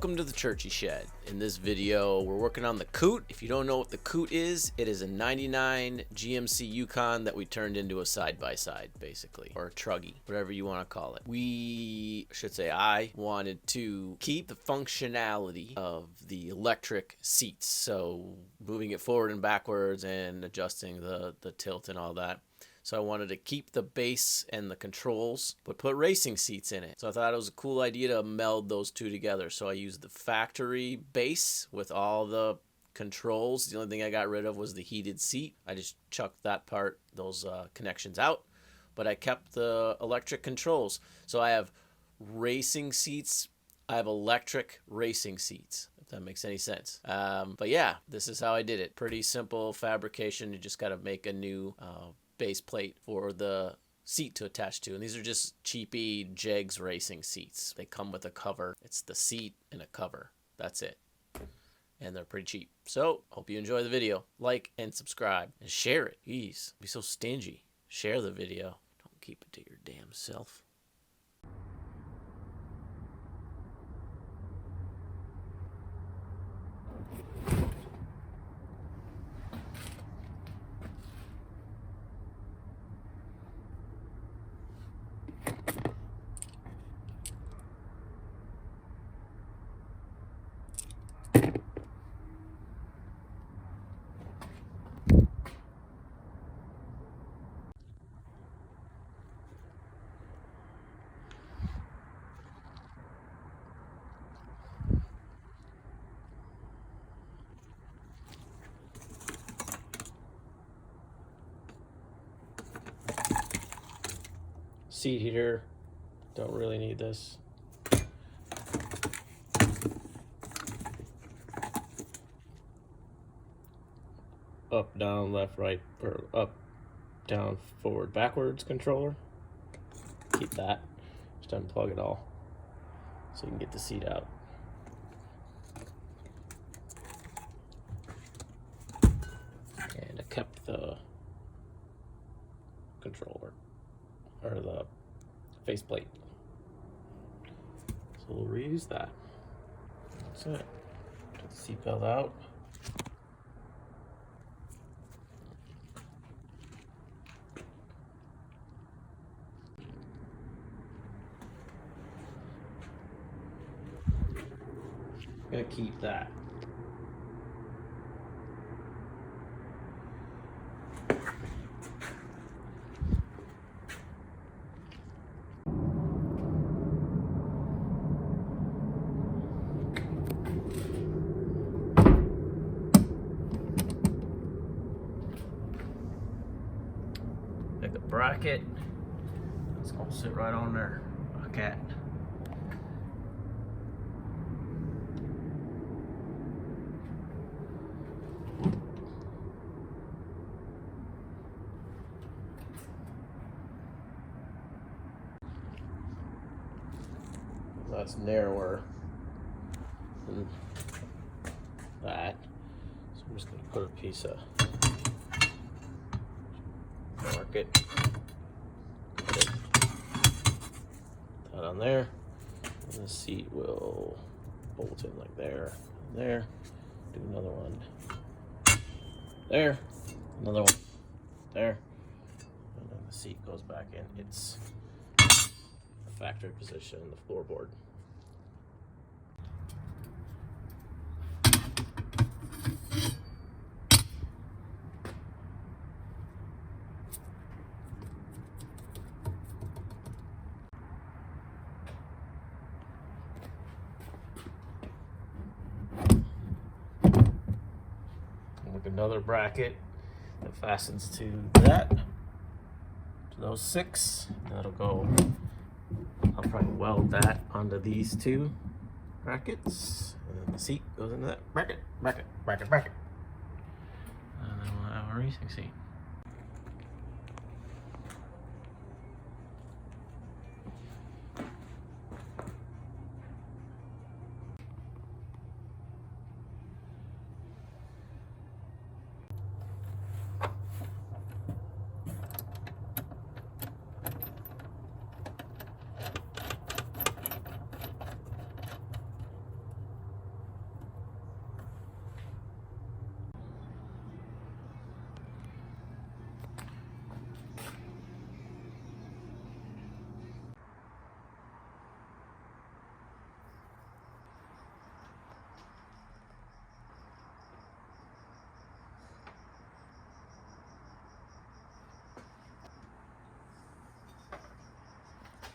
Welcome to the Churchy Shed. In this video, we're working on the Coot. If you don't know what the Coot is, it is a 99 GMC Yukon that we turned into a side-by-side, basically, or a truggy, whatever you want to call it. I wanted to keep the functionality of the electric seats, so moving it forward and backwards and adjusting the tilt and all that. So I wanted to keep the base and the controls, but put racing seats in it. So I thought it was a cool idea to meld those two together. So I used the factory base with all the controls. The only thing I got rid of was the heated seat. I just chucked that part, those connections out, but I kept the electric controls. So I have racing seats. I have electric racing seats, if that makes any sense. But yeah, this is how I did it. Pretty simple fabrication. You just got to make a new base plate for the seat to attach to, and these are just cheapy Jegs racing seats. They come with a cover. It's the seat and a cover. That's it, and they're pretty cheap. So hope you enjoy the video. Like and subscribe and share it. Jeez, be so stingy. Share the video. Don't keep it to your damn self. Seat heater, don't really need this. Up, down, left, right, or up, down, forward, backwards controller. Keep that. Just unplug it all so you can get the seat out. And I kept the controller, or the faceplate. So we'll reuse that. That's it. Get the seatbelt out. Gonna keep that. Make a bracket. It's gonna sit right on there. A cat. That's narrower than that. So I'm just going to put a piece of market, put that on there, and the seat will bolt in like there, and there. Do another one there, another one there, and then the seat goes back in its factory position in the floorboard. With another bracket that fastens to that, to those 6. That'll go. I'll probably weld that onto these 2 brackets, and then the seat goes into that bracket. And then we'll have a racing seat.